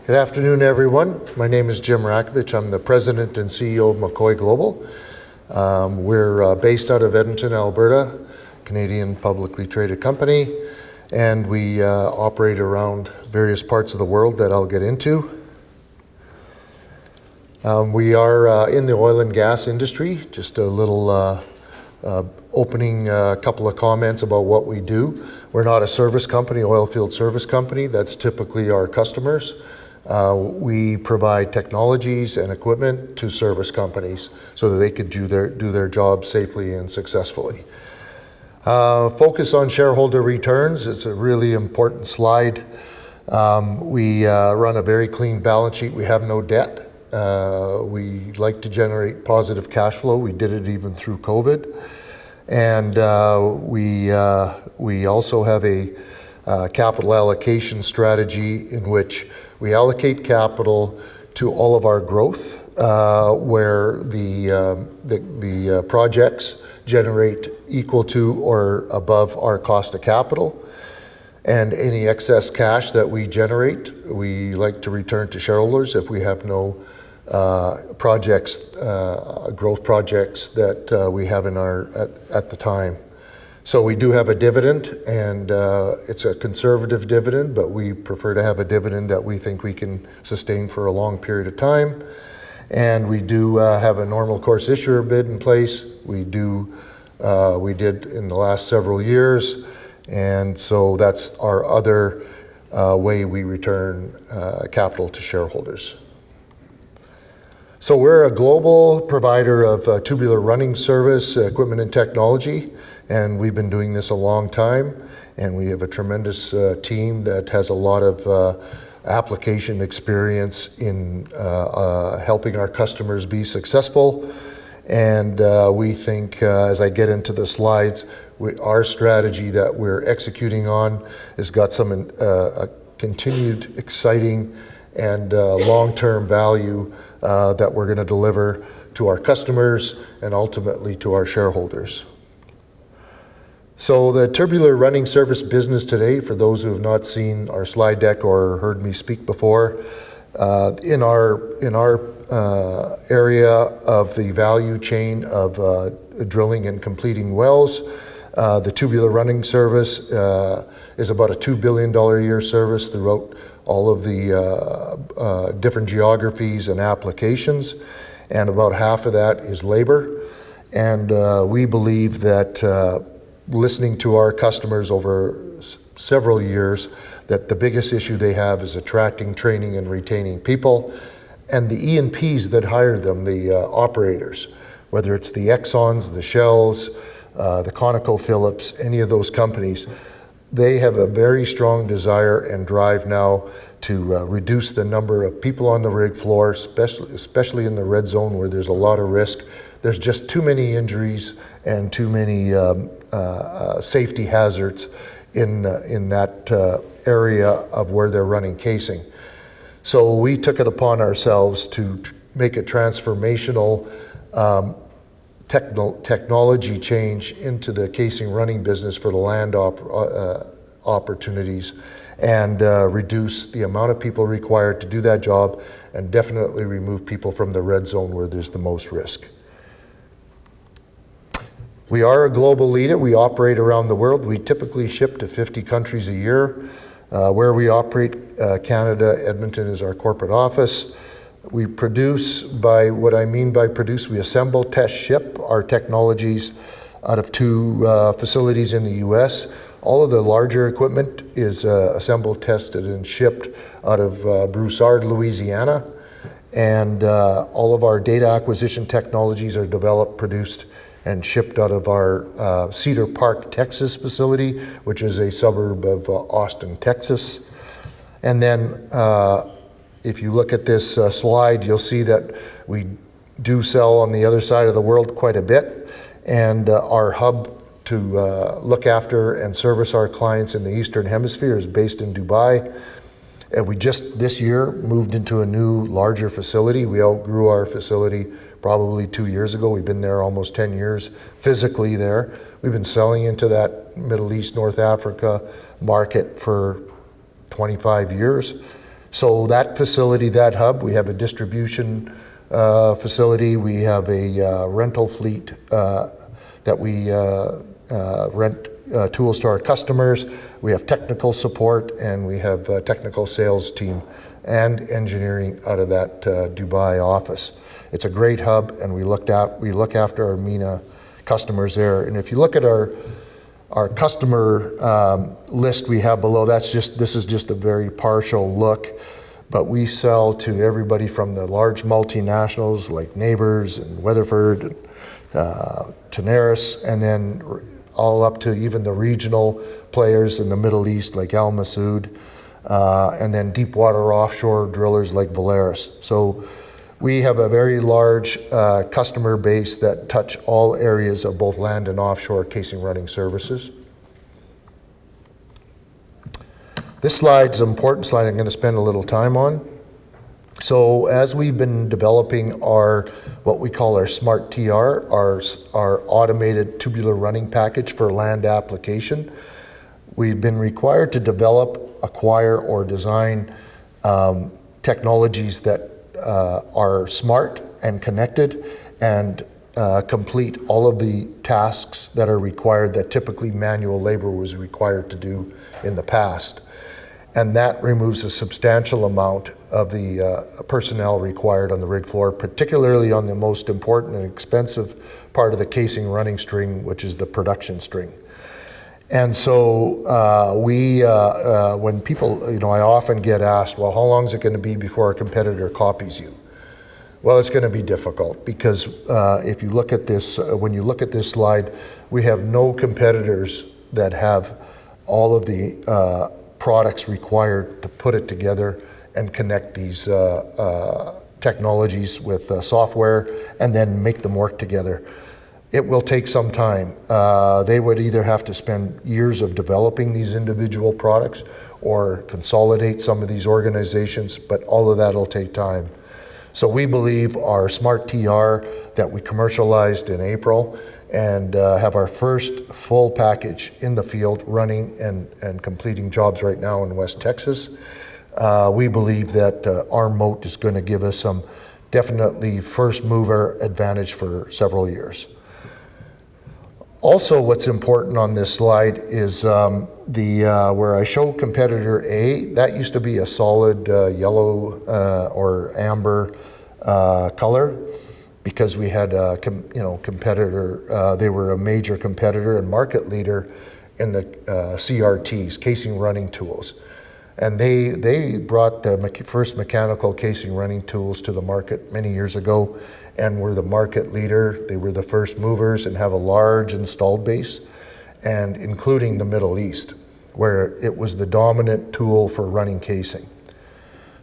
Good afternoon, everyone. My name is Jim Rakovich. I'm the President and CEO of McCoy Global. We're based out of Edmonton, Alberta, Canadian publicly traded company, and we operate around various parts of the world that I'll get into. We are in the oil and gas industry. Just a little opening couple of comments about what we do. We're not a service company, oil field service company. That's typically our customers. We provide technologies and equipment to service companies so that they could do their job safely and successfully. Focus on shareholder returns. It's a really important slide. We run a very clean balance sheet. We have no debt. We like to generate positive cash flow. We did it even through COVID. And we also have a capital allocation strategy in which we allocate capital to all of our growth, where the projects generate equal to or above our cost of capital. And any excess cash that we generate, we like to return to shareholders if we have no growth projects that we have at the time. So we do have a dividend, and it's a conservative dividend, but we prefer to have a dividend that we think we can sustain for a long period of time. And we do have a normal course issuer bid in place. We did in the last several years, and so that's our other way we return capital to shareholders. So we're a global provider of tubular running service, equipment and technology, and we've been doing this a long time, and we have a tremendous team that has a lot of application experience in helping our customers be successful. And we think, as I get into the slides, our strategy that we're executing on has got some continued exciting and long-term value that we're going to deliver to our customers and ultimately to our shareholders. So the tubular running service business today, for those who have not seen our slide deck or heard me speak before, in our area of the value chain of drilling and completing wells, the tubular running service is about a $2 billion a year service throughout all of the different geographies and applications, and about half of that is labor. And we believe that listening to our customers over several years, that the biggest issue they have is attracting, training, and retaining people. And the E&Ps that hire them, the operators, whether it's the Exxons, the Shells, the ConocoPhillips, any of those companies, they have a very strong desire and drive now to reduce the number of people on the rig floor, especially in the red zone where there's a lot of risk. There's just too many injuries and too many safety hazards in that area of where they're running casing. So we took it upon ourselves to make a transformational technology change into the casing running business for the land opportunities, and reduce the amount of people required to do that job, and definitely remove people from the red zone where there's the most risk. We are a global leader. We operate around the world. We typically ship to 50 countries a year. Where we operate, Canada, Edmonton is our corporate office. We produce, by what I mean by produce, we assemble, test, ship our technologies out of two facilities in the US. All of the larger equipment is assembled, tested, and shipped out of Broussard, Louisiana. And all of our data acquisition technologies are developed, produced, and shipped out of our Cedar Park, Texas facility, which is a suburb of Austin, Texas. And then if you look at this slide, you'll see that we do sell on the other side of the world quite a bit. And our hub to look after and service our clients in the Eastern Hemisphere is based in Dubai. And we just this year moved into a new, larger facility. We outgrew our facility probably 2 years ago. We've been there almost 10 years physically there. We've been selling into that Middle East, North Africa market for 25 years. So that facility, that hub, we have a distribution facility, we have a rental fleet that we rent tools to our customers, we have technical support, and we have a technical sales team and engineering out of that Dubai office. It's a great hub, and we look after our MENA customers there. And if you look at our customer list we have below, this is just a very partial look, but we sell to everybody from the large multinationals like Neighbors and Weatherford and Tenaris, and then all up to even the regional players in the Middle East like Al Masood, and then deep water offshore drillers like Valaris. So we have a very large customer base that touch all areas of both land and offshore casing running services. This slide's an important slide I'm going to spend a little time on. So as we've been developing what we call our Smart TR, our automated tubular running package for land application, we've been required to develop, acquire, or design technologies that are smart and connected and complete all of the tasks that are required that typically manual labor was required to do in the past. And that removes a substantial amount of the personnel required on the rig floor, particularly on the most important and expensive part of the casing running string, which is the production string. And so when people, I often get asked, well, how long is it going to be before a competitor copies you? Well, it's going to be difficult because if you look at this, when you look at this slide, we have no competitors that have all of the products required to put it together and connect these technologies with software and then make them work together. It will take some time. They would either have to spend years of developing these individual products or consolidate some of these organizations, but all of that will take time. So we believe our Smart TR that we commercialized in April and have our first full package in the field running and completing jobs right now in West Texas. We believe that our moat is going to give us some definitely first mover advantage for several years. Also, what's important on this slide is where I show competitor A, that used to be a solid yellow or amber color, because we had a competitor, they were a major competitor and market leader in the CRTs, casing running tools. And they brought the first mechanical casing running tools to the market many years ago and were the market leader. They were the first movers and have a large installed base, and including the Middle East, where it was the dominant tool for running casing.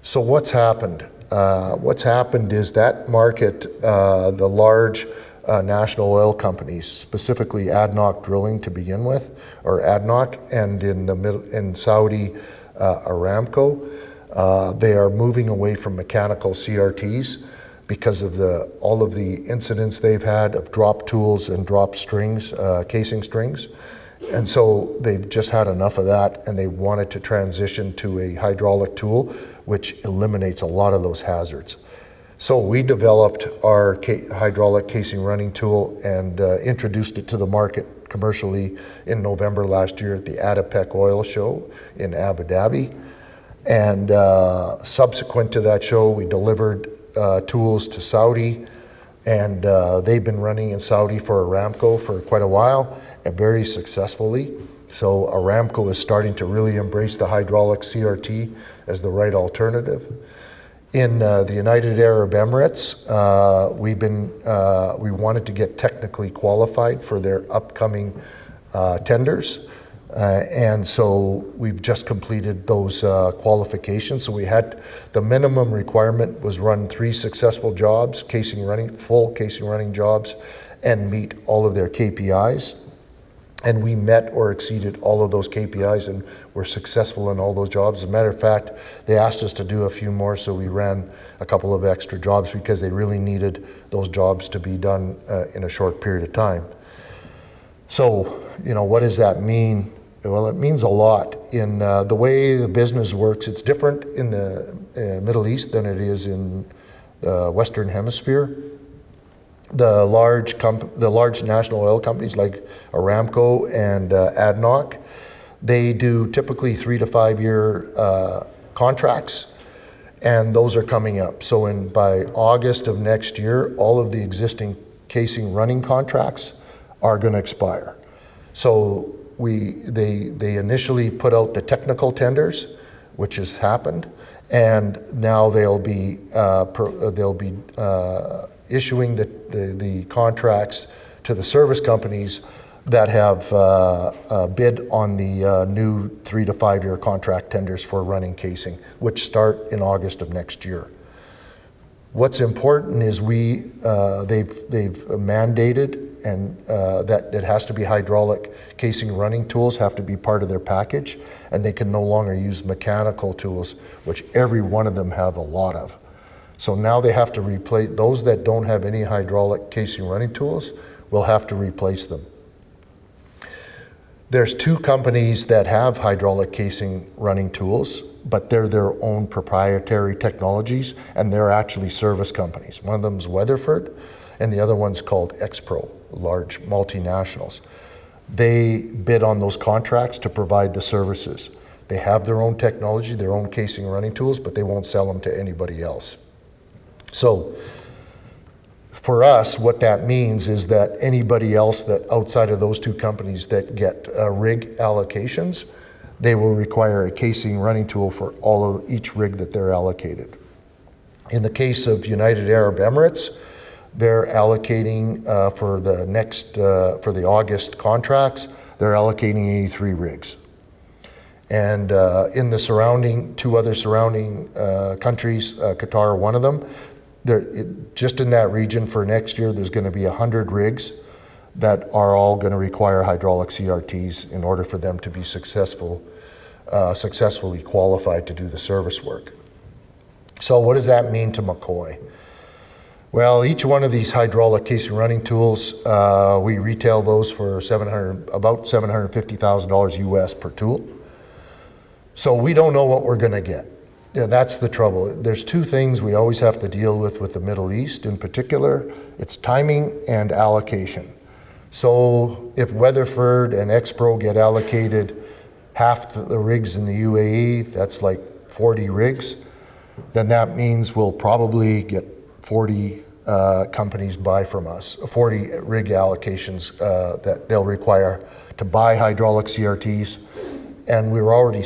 So what's happened? What's happened is that market, the large national oil companies, specifically ADNOC Drilling to begin with, or ADNOC, and in Saudi Aramco, they are moving away from mechanical CRTs because of all of the incidents they've had of drop tools and drop strings, casing strings. And so they've just had enough of that, and they wanted to transition to a hydraulic tool, which eliminates a lot of those hazards. So we developed our hydraulic casing running tool and introduced it to the market commercially in November last year at the ADIPEC Oil Show in Abu Dhabi. And subsequent to that show, we delivered tools to Saudi, and they've been running in Saudi for Aramco for quite a while, and very successfully. So Aramco is starting to really embrace the hydraulic CRT as the right alternative. In the United Arab Emirates, we wanted to get technically qualified for their upcoming tenders. And so we've just completed those qualifications. So we had, the minimum requirement was run 3 successful jobs, full casing running jobs, and meet all of their KPIs. And we met or exceeded all of those KPIs and were successful in all those jobs. As a matter of fact, they asked us to do a few more, so we ran a couple of extra jobs because they really needed those jobs to be done in a short period of time. So, what does that mean Well, it means a lot. In the way the business works, it's different in the Middle East than it is in the Western Hemisphere. The large national oil companies like Aramco and ADNOC, they do typically 3 to 5 year contracts, and those are coming up. So by August of next year, all of the existing casing running contracts are going to expire. So they initially put out the technical tenders, which has happened, and now they'll be issuing the contracts to the service companies that have bid on the new 3 to 5 year contract tenders for running casing, which start in August of next year. What's important is they've mandated and that it has to be hydraulic casing running tools have to be part of their package, and they can no longer use mechanical tools, which every one of them have a lot of. So now they have to replace those that don't have any hydraulic casing running tools. Will have to replace them. There's 2 companies that have hydraulic casing running tools, but they're their own proprietary technologies, and they're actually service companies. One of them is Weatherford, and the other one's called Expro, large multinationals. They bid on those contracts to provide the services. They have their own technology, their own casing running tools, but they won't sell them to anybody else. So for us, what that means is that anybody else that outside of those 2 companies that get rig allocations, they will require a casing running tool for each rig that they're allocated. In the case of United Arab Emirates, they're allocating for the August contracts, they're allocating 83 rigs. And in the 2 other surrounding countries, Qatar, one of them, just in that region for next year, there's going to be 100 rigs that are all going to require hydraulic CRTs in order for them to be successfully qualified to do the service work. So what does that mean to McCoy? Well, each one of these hydraulic casing running tools, we retail those for about $750,000 US per tool. So we don't know what we're going to get. Yeah, that's the trouble. There's 2 things we always have to deal with the Middle East in particular. It's timing and allocation. So if Weatherford and Expro get allocated half the rigs in the UAE, that's like 40 rigs, then that means we'll probably get 40 companies buy from us, 40 rig allocations that they'll require to buy hydraulic CRTs. And we're already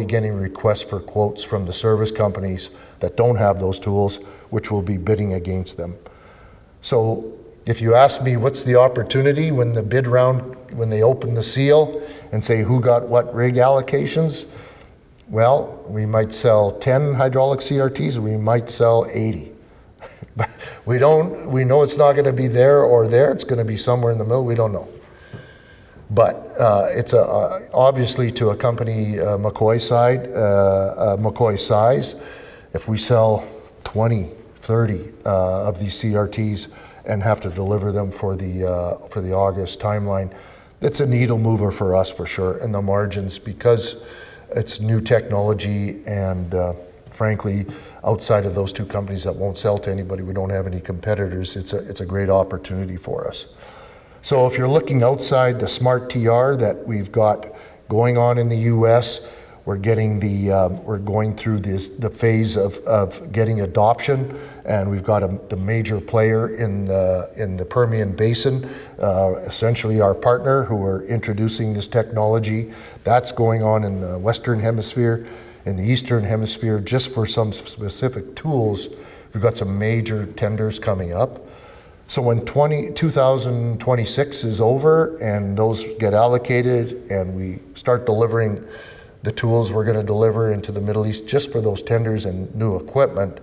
getting requests for quotes from the service companies that don't have those tools, which will be bidding against them. So if you ask me what's the opportunity when the bid round, when they open the seal and say who got what rig allocations, well, we might sell 10 hydraulic CRTs, we might sell 80. But we know it's not going to be there or there, it's going to be somewhere in the middle, we don't know. But it's obviously to a company McCoy size, if we sell 20, 30 of these CRTs and have to deliver them for the August timeline, it's a needle mover for us for sure. And the margins, because it's new technology and frankly, outside of those 2 companies that won't sell to anybody, we don't have any competitors, it's a great opportunity for us. So if you're looking outside the Smart TR that we've got going on in the U.S., we're going through the phase of getting adoption, and we've got the major player in the Permian Basin, essentially our partner, who are introducing this technology. That's going on in the Western Hemisphere, in the Eastern Hemisphere, just for some specific tools. We've got some major tenders coming up. So when 2026 is over and those get allocated and we start delivering the tools we're going to deliver into the Middle East just for those tenders and new equipment,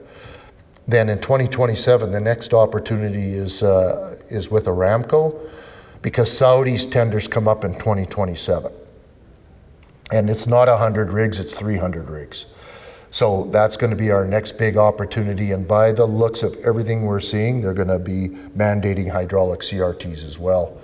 then in 2027 the next opportunity is with Aramco, because Saudi's tenders come up in 2027. And it's not 100 rigs, it's 300 rigs. So that's going to be our next big opportunity, and by the looks of everything we're seeing, they're going to be mandating hydraulic CRTs as well.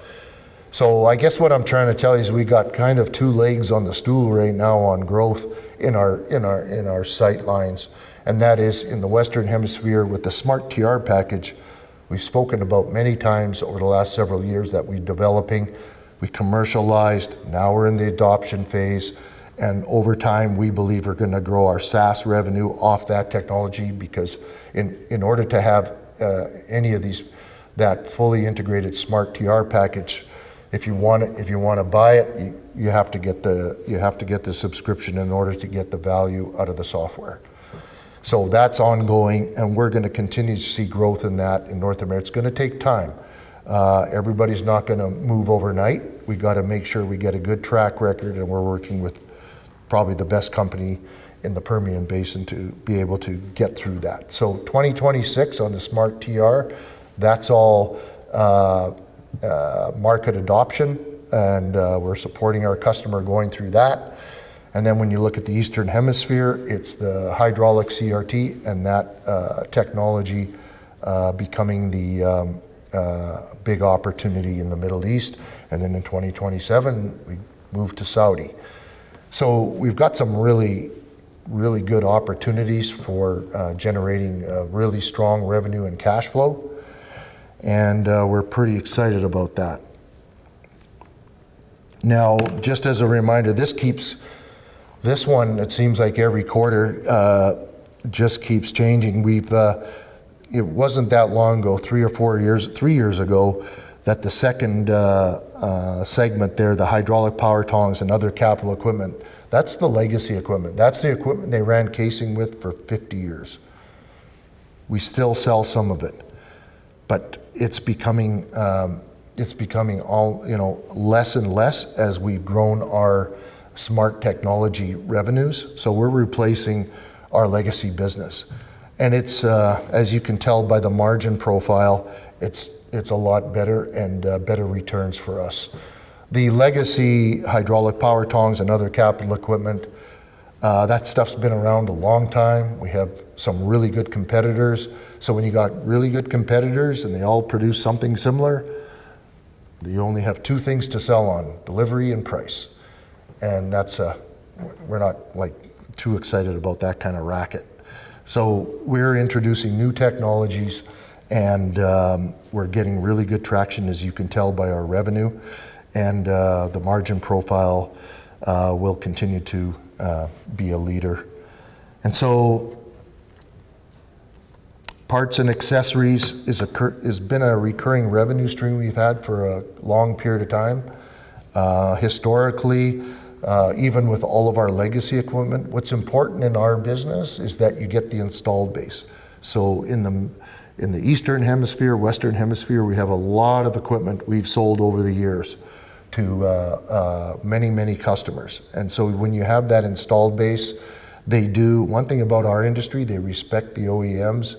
So I guess what I'm trying to tell you is we got kind of two legs on the stool right now on growth in our sight lines, and that is in the Western Hemisphere with the Smart TR package. We've spoken about many times over the last several years that we're developing, we commercialized, now we're in the adoption phase, and over time we believe we're going to grow our SaaS revenue off that technology, because in order to have any of these, that fully integrated Smart TR package, if you want to buy it, you have to get the subscription in order to get the value out of the software. So that's ongoing, and we're going to continue to see growth in that in North America. It's going to take time. Everybody's not going to move overnight. We got to make sure we get a good track record, and we're working with probably the best company in the Permian Basin to be able to get through that. So 2026 on the Smart TR, that's all market adoption, and we're supporting our customer going through that. And then when you look at the Eastern Hemisphere, it's the hydraulic CRT and that technology becoming the big opportunity in the Middle East. And then in 2027, we move to Saudi. So we've got some really good opportunities for generating really strong revenue and cash flow. And we're pretty excited about that. Now, just as a reminder, this one, it seems like every quarter just keeps changing. It wasn't that long ago, 3 years ago, that the second segment there, the hydraulic power tongs and other capital equipment, that's the legacy equipment. That's the equipment they ran casing with for 50 years. We still sell some of it, but it's becoming all less and less as we've grown our smart technology revenues. So we're replacing our legacy business, and it's as you can tell by the margin profile, it's a lot better and better returns for us. The legacy hydraulic power tongs and other capital equipment, that stuff's been around a long time. We have some really good competitors. So when you got really good competitors and they all produce something similar, you only have two things to sell on: delivery and price. And we're not like too excited about that kind of racket. So we're introducing new technologies, and we're getting really good traction, as you can tell by our revenue, and the margin profile will continue to be a leader. And so parts and accessories has been a recurring revenue stream we've had for a long period of time. Historically, even with all of our legacy equipment, what's important in our business is that you get the installed base. So in the Eastern Hemisphere, Western Hemisphere, we have a lot of equipment we've sold over the years to many customers. And so when you have that installed base, they do one thing about our industry: they respect the OEMs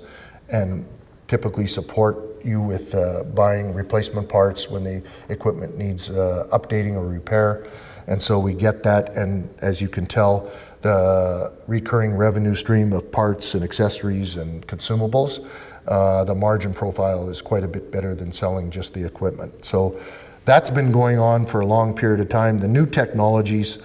and typically support you with buying replacement parts when the equipment needs updating or repair. And so we get that, and as you can tell, the recurring revenue stream of parts and accessories and consumables, the margin profile is quite a bit better than selling just the equipment. So that's been going on for a long period of time. The new technologies,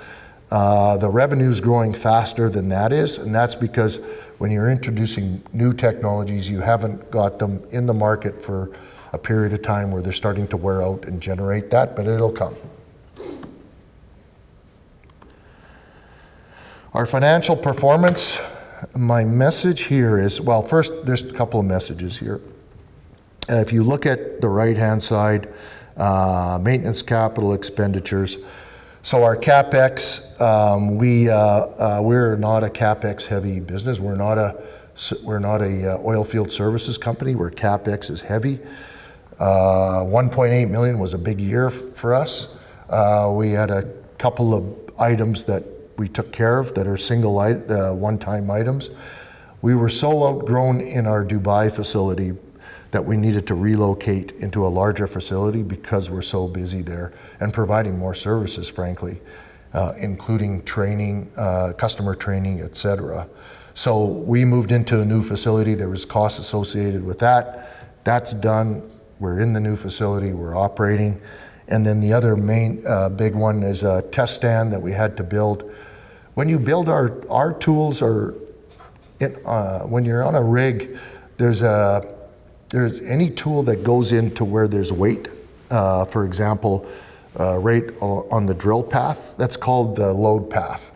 the revenue's growing faster than that is, and that's because when you're introducing new technologies, you haven't got them in the market for a period of time where they're starting to wear out and generate that, but it'll come. Our financial performance, my message here is, well, first, there's a couple of messages here. If you look at the right-hand side, maintenance capital expenditures. So our CapEx, we're not a CapEx-heavy business. We're not a oil field services company where CapEx is heavy. 1.8 million was a big year for us. We had a couple of items that we took care of that are single one-time items. We were so outgrown in our Dubai facility that we needed to relocate into a larger facility because we're so busy there and providing more services, frankly, including training, customer training, etc. So we moved into a new facility. There was costs associated with that. That's done. We're in the new facility. We're operating. And then the other main big one is a test stand that we had to build. When you build our tools, or when you're on a rig, there's any tool that goes into where there's weight. For example, right on the drill path, that's called the load path.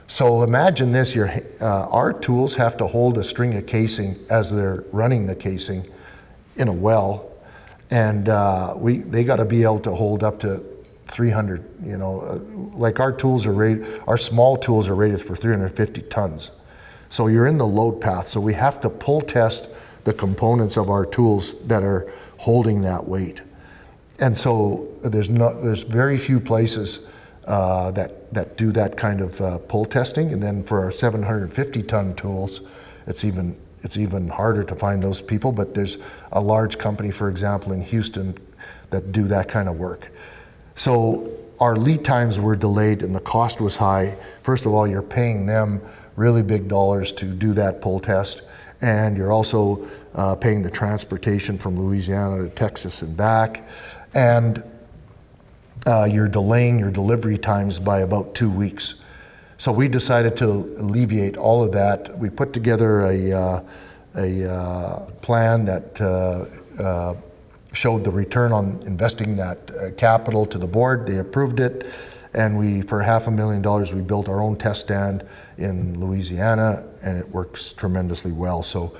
So imagine this: our tools have to hold a string of casing as they're running the casing in a well, and they got to be able to hold up to 300. Like our tools are rated, our small tools are rated for 350 tons. So you're in the load path. So we have to pull test the components of our tools that are holding that weight. And so there's very few places that do that kind of pull testing. And then for our 750 ton tools, it's even harder to find those people, but there's a large company, for example, in Houston that do that kind of work. So our lead times were delayed and the cost was high. First of all, you're paying them really big dollars to do that pull test, and you're also paying the transportation from Louisiana to Texas and back, and you're delaying your delivery times by about 2 weeks. So we decided to alleviate all of that. We put together a plan that showed the return on investing that capital to the board. They approved it, and for $500,000 we built our own test stand in Louisiana, and it works tremendously well. So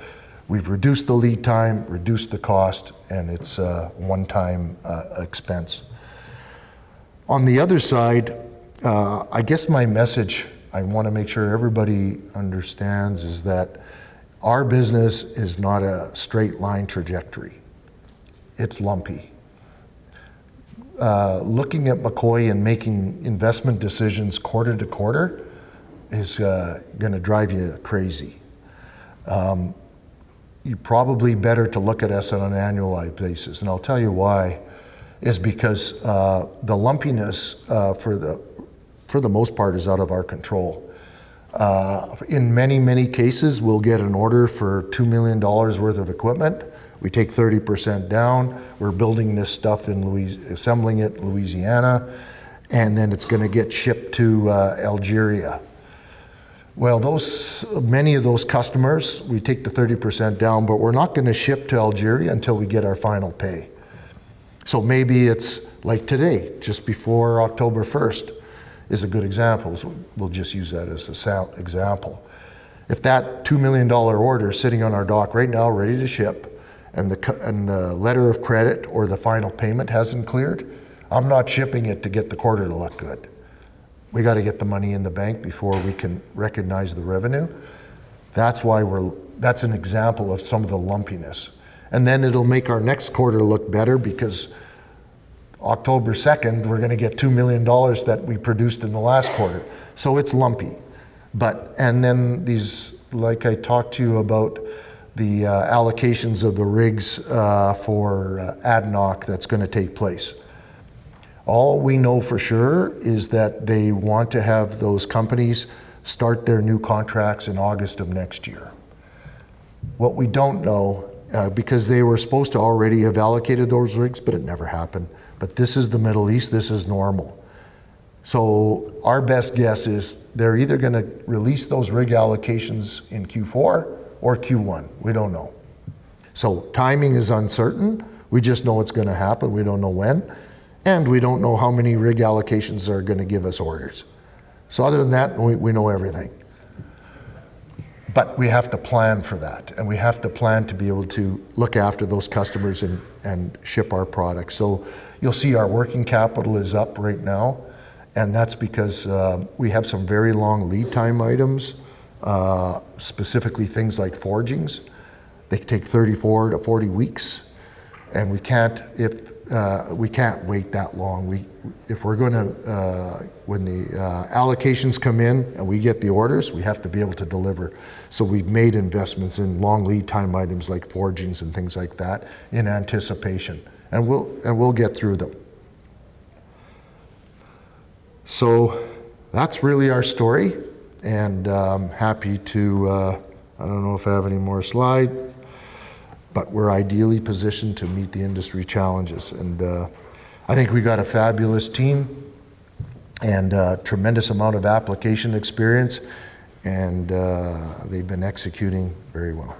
we've reduced the lead time, reduced the cost, and it's a one-time expense. On the other side, I guess my message I want to make sure everybody understands is that our business is not a straight line trajectory. It's lumpy. Looking at McCoy and making investment decisions quarter to quarter is going to drive you crazy. You're probably better to look at us on an annualized basis, and I'll tell you why. Is because the lumpiness for the most part is out of our control. In many cases, we'll get an order for $2 million worth of equipment. We take 30% down. We're building this stuff assembling it in Louisiana, and then it's going to get shipped to Algeria. Well, many of those customers, we take the 30% down, but we're not going to ship to Algeria until we get our final pay. So maybe it's like today, just before October 1st is a good example. So we'll just use that as an example. If that $2 million order is sitting on our dock right now, ready to ship, and the letter of credit or the final payment hasn't cleared, I'm not shipping it to get the quarter to look good. We got to get the money in the bank before we can recognize the revenue. That's an example of some of the lumpiness. And then it'll make our next quarter look better because October 2nd, we're going to get $2 million that we produced in the last quarter. So it's lumpy. And then like I talked to you about the allocations of the rigs for ADNOC that's going to take place. All we know for sure is that they want to have those companies start their new contracts in August of next year. What we don't know, because they were supposed to already have allocated those rigs, but it never happened. But this is the Middle East, this is normal. So our best guess is they're either going to release those rig allocations in Q4 or Q1. We don't know. So timing is uncertain. We just know it's going to happen. We don't know when. And we don't know how many rig allocations are going to give us orders. So other than that, we know everything. But we have to plan for that, and we have to plan to be able to look after those customers and ship our products. So you'll see our working capital is up right now, and that's because we have some very long lead time items, specifically things like forgings. They take 34 to 40 weeks, and we can't wait that long. If we're going to, when the allocations come in and we get the orders, we have to be able to deliver. So we've made investments in long lead time items like forgings and things like that in anticipation, and we'll get through them. So that's really our story, and I'm happy to. I don't know if I have any more slides, but we're ideally positioned to meet the industry challenges. And I think we got a fabulous team and a tremendous amount of application experience, and they've been executing very well.